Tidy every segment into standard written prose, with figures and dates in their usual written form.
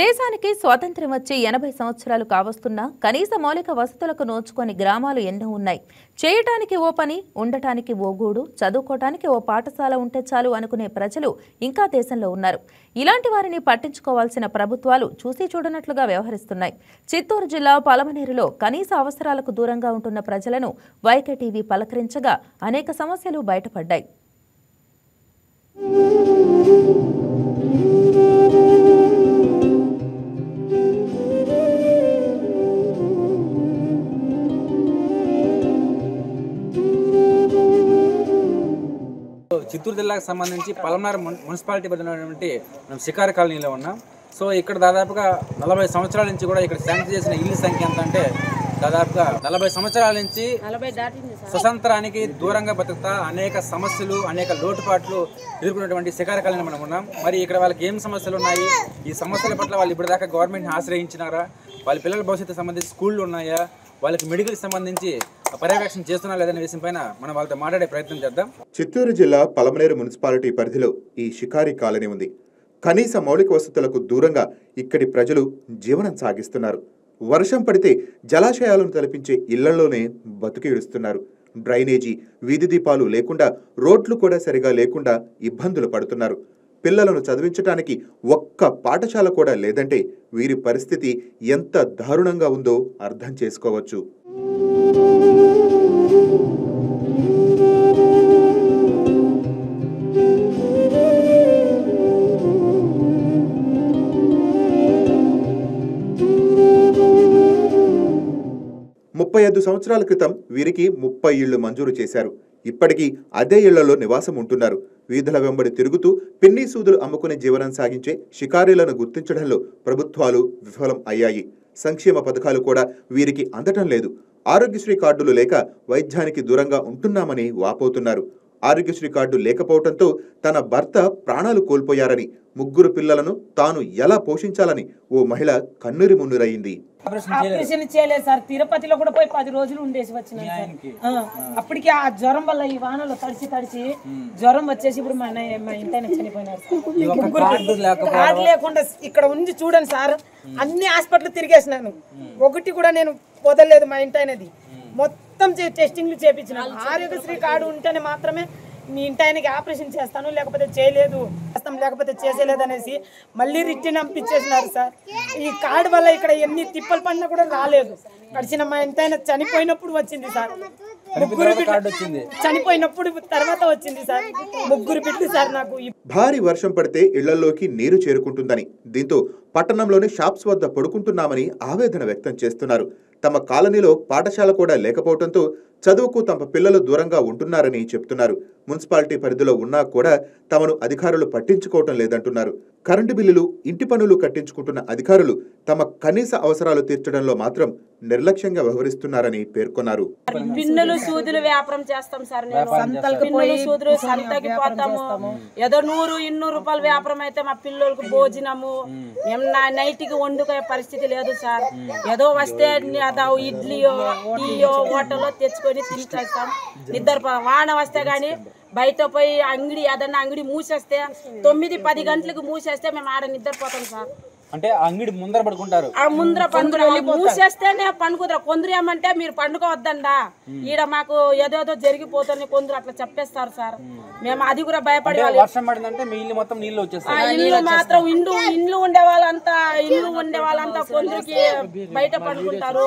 దేశానికి స్వాతంత్ర్యం వచ్చి 80 సంవత్సరాలు కావస్తున్నా కనీస మౌలిక వసతులకు నోచుకొని గ్రామాలు ఎన్నో ఉన్నాయి. చేయటానికి ఓ పని, ఉండటానికి ఓ గూడు, చదువుకోవటానికి ఓ పాఠశాల ఉంటే చాలు అనుకునే ప్రజలు ఇంకా దేశంలో ఉన్నారు. ఇలాంటి వారిని పట్టించుకోవాల్సిన ప్రభుత్వాలు చూసి చూడనట్లుగా వ్యవహరిస్తున్నాయి. చిత్తూరు జిల్లా పలమనేరులో కనీస అవసరాలకు దూరంగా ఉంటున్న ప్రజలను వైకేటీవీ పలకరించగా అనేక సమస్యలు బయటపడ్డాయి. చిత్తూరు జిల్లాకు సంబంధించి పలమనేరు మున్సిపాలిటీ పరిధిలోటువంటి మనం షికారి కాలనీలో ఉన్నాం. సో ఇక్కడ దాదాపుగా 40 సంవత్సరాల నుంచి కూడా ఇక్కడ శాంక్షన్ చేసిన ఇల్లు సంఖ్య ఎంత అంటే దాదాపుగా 40 సంవత్సరాల నుంచి స్వతంత్రానికి దూరంగా బతుకుతా అనేక సమస్యలు, అనేక లోటుపాట్లు ఎదుర్కొన్నటువంటి షికారి కాలనీలో మనం ఉన్నాం. మరి ఇక్కడ వాళ్ళకి ఏం సమస్యలు ఉన్నాయి, ఈ సమస్యల పట్ల వాళ్ళు ఇప్పటిదాకా గవర్నమెంట్ని ఆశ్రయించినారా, వాళ్ళ పిల్లల భవిష్యత్తు సంబంధించి స్కూళ్ళు ఉన్నాయా, వాళ్ళకి మెడికల్ సంబంధించి పర్యవేక్షణ చేస్తున్నా లేదనే విషయం పైన మనం వాళ్ళతో మాట్లాడే ప్రయత్నం చేద్దాం. చిత్తూరు జిల్లా పలమనేరు మున్సిపాలిటీ పరిధిలో ఈ షికారి కాలనీ ఉంది. కనీస మౌలిక వసతులకు దూరంగా ఇక్కడి ప్రజలు జీవనం సాగిస్తున్నారు. వర్షం పడితే జలాశయాలను తలపించే ఇళ్లలోనే బతుకు ఇడుస్తున్నారు. డ్రైనేజీ, వీధి దీపాలు లేకుండా, రోడ్లు కూడా సరిగా లేకుండా ఇబ్బందులు పడుతున్నారు. పిల్లలను చదివించడానికి ఒక్క పాఠశాల కూడా లేదంటే వీరి పరిస్థితి ఎంత దారుణంగా ఉందో అర్థం చేసుకోవచ్చు. ముప్పై 5 సంవత్సరాల క్రితం వీరికి 30 ఇళ్లు మంజూరు చేశారు. ఇప్పటికీ అదే ఇళ్లలో నివాసం ఉంటున్నారు. వీధుల వెంబడి తిరుగుతూ పిన్ని సూదులు అమ్ముకునే జీవనం సాగించే షికారీలను గుర్తించడంలో ప్రభుత్వాలు విఫలం అయ్యాయి. సంక్షేమ పథకాలు కూడా వీరికి అందటం లేదు. ఆరోగ్యశ్రీ కార్డులు లేక వైద్యానికి దూరంగా ఉంటున్నామని వాపోతున్నారు. ఆరోగ్యశ్రీ కార్డు లేకపోవడంతో తన భర్త ప్రాణాలు కోల్పోయారని, 3 పిల్లలను తాను ఎలా పోషించాలని ఓ మహిళ కన్నీరు మున్నీరయింది. ఆపరేషన్ చేయలేదు సార్. తిరుపతిలో కూడా పోయి 10 రోజులు ఉండేసి వచ్చినాను సార్. అప్పటికి ఆ జ్వరం వల్ల ఈ వానలో తడిచి జ్వరం వచ్చేసి ఇప్పుడు మా ఇంటైనా చనిపోయినారు. కార్డు లేకుండా ఇక్కడ ఉంది చూడండి సార్. అన్ని హాస్పిటల్ తిరిగేసినాను, ఒకటి కూడా నేను వదలలేదు. మా ఇంటైనది మొత్తం టెస్టింగ్లు చేపించినాను. ఆరోగ్యశ్రీ కార్డు ఉంటేనే మాత్రమే మీ ఇంటాయనకి ఆపరేషన్ చేస్తాను, లేకపోతే చేయలేదు చేస్తాం, లేకపోతే చేసేలేదు అనేసి మళ్ళీ రిటర్న్ పంపించేసినారు సార్. ఈ కార్డు వల్ల ఇక్కడ ఎన్ని తిప్పలు పడినా కూడా రాలేదు. గడిచిన మా ఇంటాయన చనిపోయినప్పుడు వచ్చింది సార్. చనిపోయినప్పుడు తర్వాత వచ్చింది సార్. 3 బిడ్డలు సార్ నాకు. భారీ వర్షం పడితే ఇళ్లలోకి నీరు చేరుకుంటుందని, దీంతో పట్టణంలోని షాప్స్ వద్ద పడుకుంటున్నామని ఆవేదన వ్యక్తం చేస్తున్నారు. తమ కాలనీలో పాఠశాల కూడా లేకపోవడంతో చదువుకు తమ పిల్లలు దూరంగా ఉంటున్నారని చెప్తున్నారు. మున్సిపాలిటీ పరిధిలో ఉన్నా కూడా తమను అధికారులు పట్టించుకోవటం లేదంటున్నారు. కరెంటు బిల్లులు, ఇంటి పనులు కట్టించుకుంటున్న అధికారులు తమ కనీస అవసరాలు తీర్చడంలో మాత్రం నిర్లక్ష్యంగా వ్యవహరిస్తున్నారని పేర్కొన్నారు. పిన్నులు సూదులు వ్యాపారం చేస్తాం సార్. పిన్నులు సూదులు సంతకి పోతాము. ఏదో 100-200 రూపాయల వ్యాపారం అయితే మా పిల్లలకు భోజనము మేము నైట్కి వండుకునే పరిస్థితి లేదు సార్. ఏదో వస్తే ఇడ్లీయో టీయో హోటల్లో తెచ్చుకొని తినేస్తాం. నిద్ర వాన వస్తే గానీ బయట పోయి అంగడి ఏదన్నా అంగడి మూసేస్తే 9-10 గంటలకు మూసేస్తే మేము ఆడ నిద్రపోతాం సార్. అంటే అంగడి ముందర పడుకుంటారు. ఆ ముందర మూసేస్తేనే పండుకుతారు. కొందరు ఏమంటే మీరు పండుకోవద్దండా, ఈడ మాకు ఏదోదో జరిగిపోతుంది కొందరు అట్లా చెప్పేస్తారు సార్. మేము అది కూడా భయపడే వర్షం పడిందంటే మీ ఇల్లు మొత్తం నీళ్ళు వచ్చేస్తాయి. ఇల్లు మాత్రం ఇల్లు ఉండే వాళ్ళంతా కొందరికి బయట పండుకుంటారు.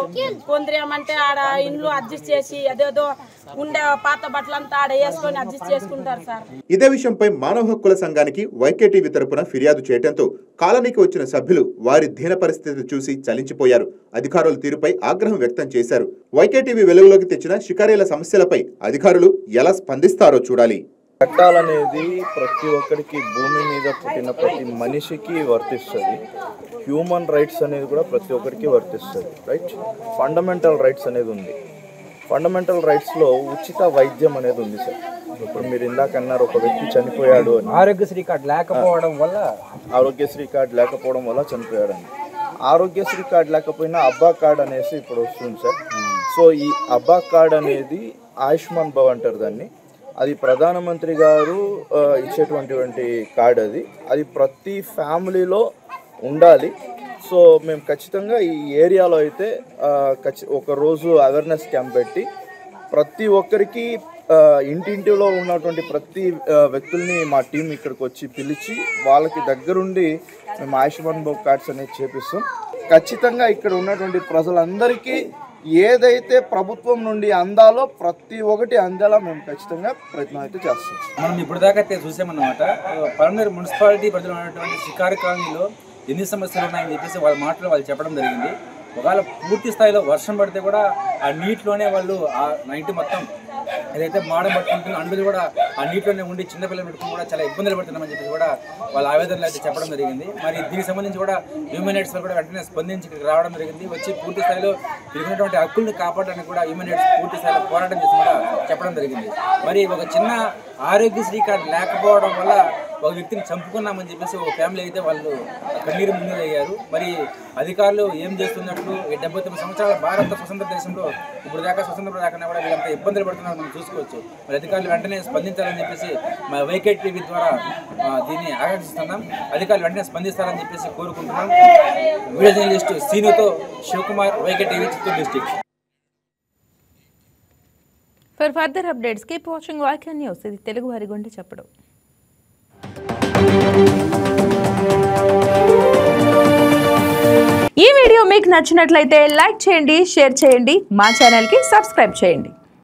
కొందరు ఏమంటే ఆడ ఇల్లు అడ్జస్ట్ చేసి ఏదేదో ఉండే పాత బట్టలంతా ఆడ వేసుకొని అడ్జస్ట్ చేసుకుంటారు సార్. ఇదే విషయంపై మానవ హక్కుల సంఘానికి వైకేటీవీ తరపున ఫిర్యాదు చేయడంతో కాలనీకి వచ్చిన సభ్యులు వారి దీన పరిస్థితి చూసి చలించిపోయారు. అధికారుల తీరుపై ఆగ్రహం వ్యక్తం చేశారు. వైకేటీవీ వెలుగులోకి తెచ్చిన షికారీల సమస్యలపై అధికారులు ఎలా స్పందిస్తారో చూడాలి. చట్టాలనేది ప్రతి ఒక్కరికి, భూమి మీద పుట్టిన ప్రతి మనిషికి వర్తిస్తుంది. హ్యూమన్ రైట్స్ అనేది కూడా ప్రతి ఒక్కరికి వర్తిస్తుంది. రైట్, ఫండమెంటల్ రైట్స్ అనేది ఉంది. ఫండమెంటల్ రైట్స్లో ఉచిత వైద్యం అనేది ఉంది సార్. ఇప్పుడు మీరు ఇందాక అన్నారు ఒక వ్యక్తి చనిపోయాడు అని. ఆరోగ్యశ్రీ కార్డు లేకపోవడం వల్ల చనిపోయాడు అని. ఆరోగ్యశ్రీ కార్డు లేకపోయినా అబ్బా కార్డు అనేసి ఇప్పుడు వస్తుంది సార్. సో ఈ అబ్బా కార్డు అనేది ఆయుష్మాన్ భవ్ అంటారు దాన్ని. అది ప్రధానమంత్రి గారు ఇచ్చేటువంటి కార్డ్ అది ప్రతి ఫ్యామిలీలో ఉండాలి. సో మేము ఖచ్చితంగా ఈ ఏరియాలో అయితే ఒకరోజు అవేర్నెస్ క్యాంప్ పెట్టి ప్రతి ఒక్కరికి ఇంటింటిలో ఉన్నటువంటి ప్రతి వ్యక్తుల్ని మా టీం ఇక్కడికి వచ్చి పిలిచి వాళ్ళకి దగ్గరుండి మేము ఆయుష్మాన్ భారత్ కార్డ్స్ అనేది చేపిస్తాం. ఖచ్చితంగా ఇక్కడ ఉన్నటువంటి ప్రజలందరికీ ఏదైతే ప్రభుత్వం నుండి అందాలో ప్రతి ఒక్కటి అందేలా మేము ఖచ్చితంగా ప్రయత్నం అయితే చేస్తాం. మనం ఇప్పుడు దాకా అయితే చూసామన్నమాట. పలమనేరు మున్సిపాలిటీ పరిధిలో ఉన్నటువంటి షికారు కాలనీలో ఎన్ని సమస్యలు ఉన్నాయని చెప్పేసి వాళ్ళ మాటలు వాళ్ళు చెప్పడం జరిగింది. ఒకవేళ పూర్తి స్థాయిలో వర్షం పడితే కూడా ఆ నీటిలోనే వాళ్ళు ఆ నైట్ మొత్తం ఏదైతే మాడం పట్టుకుంటుందో అందులో కూడా ఆ నీటిలోనే ఉండి చిన్నపిల్లలు పెట్టుకుని కూడా చాలా ఇబ్బందులు పడుతున్నామని చెప్పి కూడా వాళ్ళ ఆవేదనలు అయితే చెప్పడం జరిగింది. మరి దీనికి సంబంధించి కూడా హ్యూమన్ రైట్స్ కూడా వెంటనే స్పందించి ఇక్కడికి రావడం జరిగింది. వచ్చి పూర్తి స్థాయిలో తిరిగినటువంటి హక్కుల్ని కాపాడడానికి కూడా హ్యూమన్ రైట్స్ పూర్తి స్థాయిలో పోరాటం చేసి కూడా చెప్పడం జరిగింది. మరి ఒక చిన్న ఆరోగ్యశ్రీ కార్డు లేకపోవడం వల్ల ఒక వ్యక్తిని చంపుకున్నామని చెప్పేసి ఒక ఫ్యామిలీ అయితే వాళ్ళు కన్నీరు మున్నీరు అయ్యారు. మరి అధికారులు ఏం చేస్తున్నట్లు 79 సంవత్సరాల భారత స్వతంత్ర దేశంలో ఇప్పుడు దాకా స్వతంత్రం రాకుండా కూడా వీళ్ళంతా ఇబ్బందులు పడుతున్నారు మనం చూసుకోవచ్చు. మరి అధికారులు వెంటనే స్పందించాలని చెప్పేసి మా వైకేట్ టీవీ ద్వారా దీన్ని ఆకాంక్షిస్తున్నాం. అధికారులు వెంటనే స్పందిస్తారని చెప్పేసి కోరుకుంటున్నాం. వీడియో జర్నలిస్ట్ సీనుతో శివకుమార్, వైకేట్ TV, Chittoor district. For further updates, keep watching YK News. ఇది తెలుగు వారి గుండె చప్పుడు. ఈ వీడియో మీకు నచ్చినట్లయితే లైక్ చేయండి, షేర్ చేయండి, మా ఛానల్కి సబ్స్క్రైబ్ చేయండి.